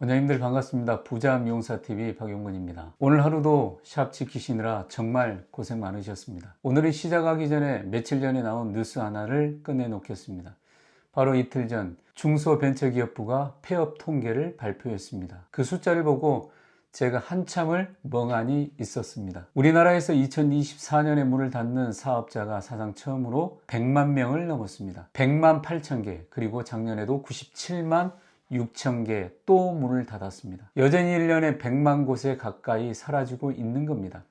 원장님들 반갑습니다. 부자 미용사TV 박용근입니다. 오늘 하루도 샵 지키시느라 정말 고생 많으셨습니다. 오늘은 시작하기 전에 며칠 전에 나온 뉴스 하나를 끝내놓겠습니다. 바로 이틀 전 중소벤처기업부가 폐업 통계를 발표했습니다. 그 숫자를 보고 제가 한참을 멍하니 있었습니다. 우리나라에서 2024년에 문을 닫는 사업자가 사상 처음으로 100만 명을 넘었습니다. 100만 8천 개, 그리고 작년에도 97만 6천 개 또 문을 닫았습니다. 여전히 1년에 100만 곳에 가까이 사라지고 있는 겁니다.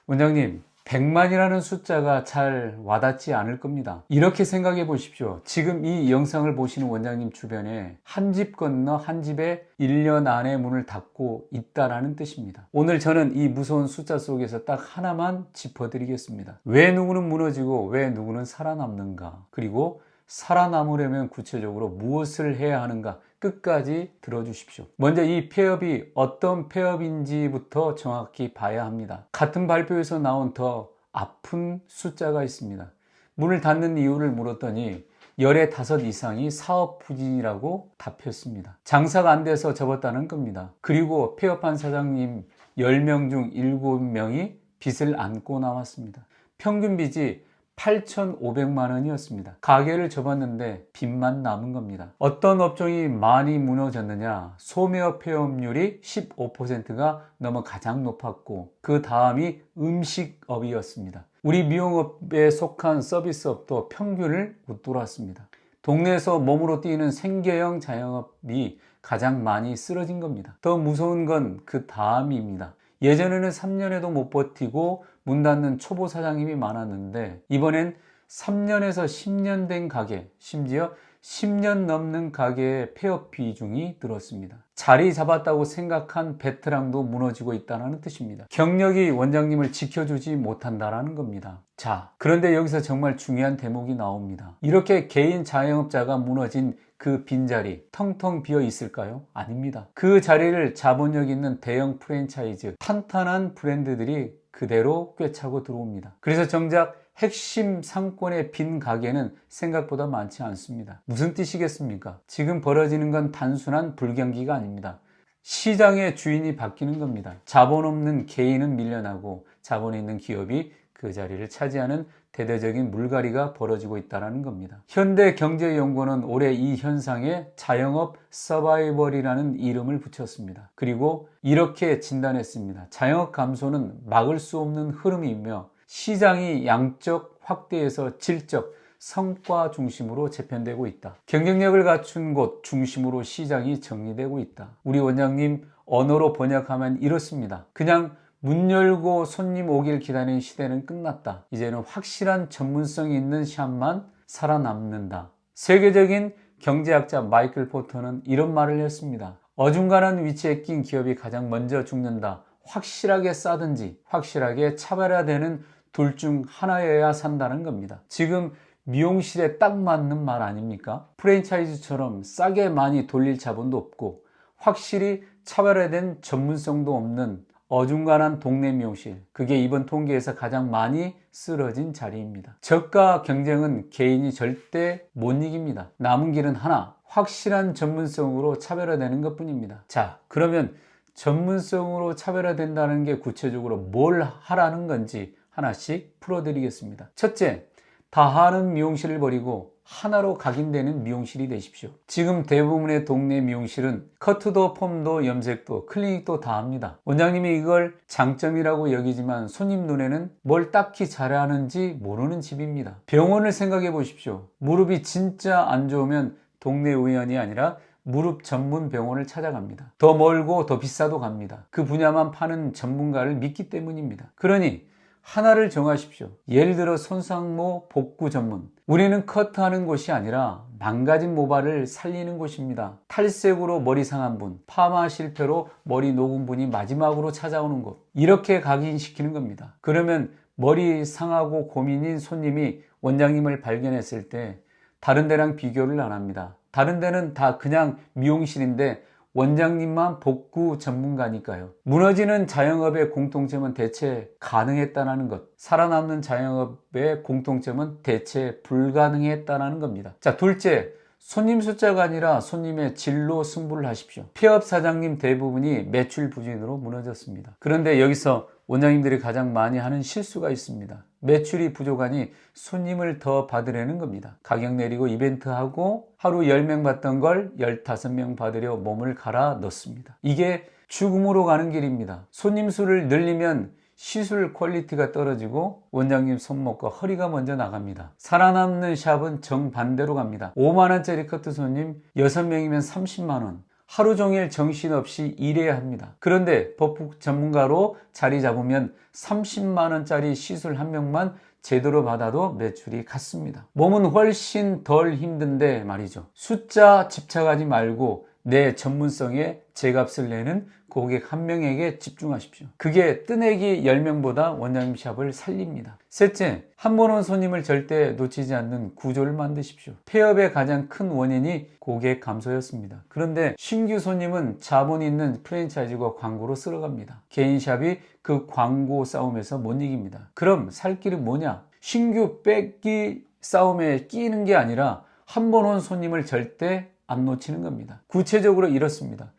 원장님, 100만이라는 숫자가 잘 와닿지 않을 겁니다. 이렇게 생각해 보십시오. 지금 이 영상을 보시는 원장님 주변에 한 집 건너 한 집에 1년 안에 문을 닫고 있다라는 뜻입니다. 오늘 저는 이 무서운 숫자 속에서 딱 하나만 짚어드리겠습니다. 왜 누구는 무너지고 왜 누구는 살아남는가? 그리고 살아남으려면 구체적으로 무엇을 해야 하는가? 끝까지 들어주십시오. 먼저 이 폐업이 어떤 폐업인지부터 정확히 봐야 합니다. 같은 발표에서 나온 더 아픈 숫자가 있습니다. 문을 닫는 이유를 물었더니 열의 5 이상이 사업 부진이라고 답했습니다. 장사가 안 돼서 접었다는 겁니다. 그리고 폐업한 사장님 10명 중 7명이 빚을 안고 나왔습니다. 평균 빚이 8,500만 원이었습니다. 가게를 접었는데 빚만 남은 겁니다. 어떤 업종이 많이 무너졌느냐? 소매업 폐업률이 15%가 넘어 가장 높았고 그 다음이 음식업이었습니다. 우리 미용업에 속한 서비스업도 평균을 웃돌았습니다. 동네에서 몸으로 뛰는 생계형 자영업이 가장 많이 쓰러진 겁니다. 더 무서운 건 그 다음입니다. 예전에는 3년에도 못 버티고 문 닫는 초보 사장님이 많았는데 이번엔 3년에서 10년 된 가게, 심지어 10년 넘는 가게의 폐업 비중이 늘었습니다. 자리 잡았다고 생각한 베테랑도 무너지고 있다는 뜻입니다. 경력이 원장님을 지켜주지 못한다는 겁니다. 자, 그런데 여기서 정말 중요한 대목이 나옵니다. 이렇게 개인 자영업자가 무너진 그 빈자리 텅텅 비어 있을까요? 아닙니다. 그 자리를 자본력 있는 대형 프랜차이즈, 탄탄한 브랜드들이 그대로 꿰차고 들어옵니다. 그래서 정작 핵심 상권의 빈 가게는 생각보다 많지 않습니다. 무슨 뜻이겠습니까? 지금 벌어지는 건 단순한 불경기가 아닙니다. 시장의 주인이 바뀌는 겁니다. 자본 없는 개인은 밀려나고 자본이 있는 기업이 그 자리를 차지하는 대대적인 물갈이가 벌어지고 있다는 겁니다. 현대경제연구원은 올해 이 현상에 자영업 서바이벌이라는 이름을 붙였습니다. 그리고 이렇게 진단했습니다. 자영업 감소는 막을 수 없는 흐름이며 시장이 양적 확대에서 질적, 성과 중심으로 재편되고 있다. 경쟁력을 갖춘 곳 중심으로 시장이 정리되고 있다. 우리 원장님 언어로 번역하면 이렇습니다. 그냥 문 열고 손님 오길 기다리는 시대는 끝났다. 이제는 확실한 전문성이 있는 샵만 살아남는다. 세계적인 경제학자 마이클 포터는 이런 말을 했습니다. 어중간한 위치에 낀 기업이 가장 먼저 죽는다. 확실하게 싸든지 확실하게 차별화되는 둘 중 하나여야 산다는 겁니다. 지금 미용실에 딱 맞는 말 아닙니까? 프랜차이즈처럼 싸게 많이 돌릴 자본도 없고 확실히 차별화된 전문성도 없는 어중간한 동네 미용실, 그게 이번 통계에서 가장 많이 쓰러진 자리입니다. 저가 경쟁은 개인이 절대 못 이깁니다. 남은 길은 하나, 확실한 전문성으로 차별화되는 것뿐입니다. 자, 그러면 전문성으로 차별화된다는 게 구체적으로 뭘 하라는 건지 하나씩 풀어드리겠습니다. 첫째, 다 하는 미용실을 버리고 하나로 각인되는 미용실이 되십시오. 지금 대부분의 동네 미용실은 커트도 폼도 염색도 클리닉도 다 합니다. 원장님이 이걸 장점이라고 여기지만 손님 눈에는 뭘 딱히 잘하는지 모르는 집입니다. 병원을 생각해 보십시오. 무릎이 진짜 안 좋으면 동네 의원이 아니라 무릎 전문 병원을 찾아갑니다. 더 멀고 더 비싸도 갑니다. 그 분야만 파는 전문가를 믿기 때문입니다. 그러니 하나를 정하십시오. 예를 들어 손상모 복구 전문. 우리는 커트하는 곳이 아니라 망가진 모발을 살리는 곳입니다. 탈색으로 머리 상한 분, 파마 실패로 머리 녹은 분이 마지막으로 찾아오는 곳. 이렇게 각인시키는 겁니다. 그러면 머리 상하고 고민인 손님이 원장님을 발견했을 때 다른 데랑 비교를 안 합니다. 다른 데는 다 그냥 미용실인데 원장님만 복구 전문가니까요. 무너지는 자영업의 공통점은 대체 가능했다는 것. 살아남는 자영업의 공통점은 대체 불가능했다는 겁니다. 자, 둘째, 손님 숫자가 아니라 손님의 질로 승부를 하십시오. 폐업 사장님 대부분이 매출 부진으로 무너졌습니다. 그런데 여기서 원장님들이 가장 많이 하는 실수가 있습니다. 매출이 부족하니 손님을 더 받으려는 겁니다. 가격 내리고 이벤트하고 하루 10명 받던 걸 15명 받으려 몸을 갈아 넣습니다. 이게 죽음으로 가는 길입니다. 손님 수를 늘리면 시술 퀄리티가 떨어지고 원장님 손목과 허리가 먼저 나갑니다. 살아남는 샵은 정반대로 갑니다. 5만원짜리 커트 손님 6명이면 30만원. 하루 종일 정신없이 일해야 합니다. 그런데 법국 전문가로 자리 잡으면 30만원짜리 시술 한 명만 제대로 받아도 매출이 같습니다. 몸은 훨씬 덜 힘든데 말이죠. 숫자 집착하지 말고 내 전문성에 제값을 내는 고객 한 명에게 집중하십시오. 그게 뜨내기 10명보다 원장님 샵을 살립니다. 셋째, 한 번 온 손님을 절대 놓치지 않는 구조를 만드십시오. 폐업의 가장 큰 원인이 고객 감소였습니다. 그런데 신규 손님은 자본 있는 프랜차이즈가 광고로 쓸어갑니다. 개인 샵이 그 광고 싸움에서 못 이깁니다. 그럼 살 길은 뭐냐? 신규 뺏기 싸움에 끼는 게 아니라 한 번 온 손님을 절대 안 놓치는 겁니다. 구체적으로 이렇습니다.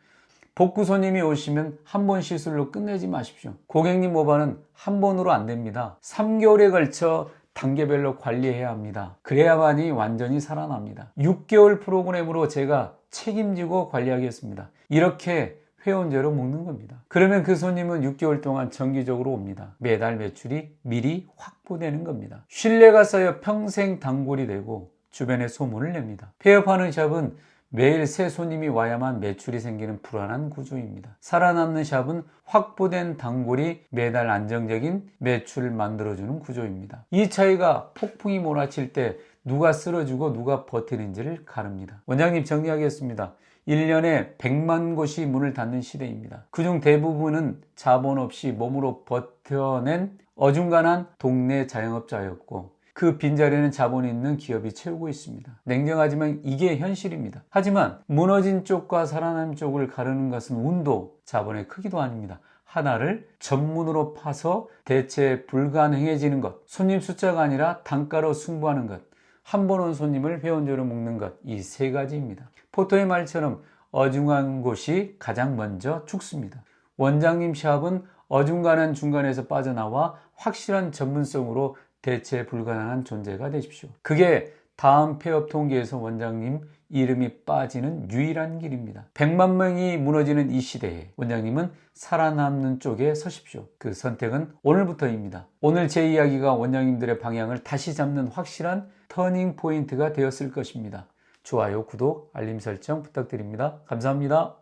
복구 손님이 오시면 한 번 시술로 끝내지 마십시오. 고객님 오바는 한 번으로 안 됩니다. 3개월에 걸쳐 단계별로 관리해야 합니다. 그래야만이 완전히 살아납니다. 6개월 프로그램으로 제가 책임지고 관리하겠습니다. 이렇게 회원제로 묶는 겁니다. 그러면 그 손님은 6개월 동안 정기적으로 옵니다. 매달 매출이 미리 확보되는 겁니다. 신뢰가 쌓여 평생 단골이 되고 주변에 소문을 냅니다. 폐업하는 샵은 매일 새 손님이 와야만 매출이 생기는 불안한 구조입니다. 살아남는 샵은 확보된 단골이 매달 안정적인 매출을 만들어주는 구조입니다. 이 차이가 폭풍이 몰아칠 때 누가 쓰러지고 누가 버티는지를 가릅니다. 원장님 정리하겠습니다. 1년에 100만 곳이 문을 닫는 시대입니다. 그중 대부분은 자본 없이 몸으로 버텨낸 어중간한 동네 자영업자였고 그 빈자리는 자본이 있는 기업이 채우고 있습니다. 냉정하지만 이게 현실입니다. 하지만 무너진 쪽과 살아남은 쪽을 가르는 것은 운도 자본의 크기도 아닙니다. 하나를 전문으로 파서 대체 불가능해지는 것, 손님 숫자가 아니라 단가로 승부하는 것, 한 번 온 손님을 회원제로 묶는 것, 이 세 가지입니다. 포토의 말처럼 어중한 곳이 가장 먼저 죽습니다. 원장님 샵은 어중간한 중간에서 빠져나와 확실한 전문성으로 대체 불가능한 존재가 되십시오. 그게 다음 폐업 통계에서 원장님 이름이 빠지는 유일한 길입니다. 100만 명이 무너지는 이 시대에 원장님은 살아남는 쪽에 서십시오. 그 선택은 오늘부터입니다. 오늘 제 이야기가 원장님들의 방향을 다시 잡는 확실한 터닝 포인트가 되었을 것입니다. 좋아요, 구독, 알림 설정 부탁드립니다. 감사합니다.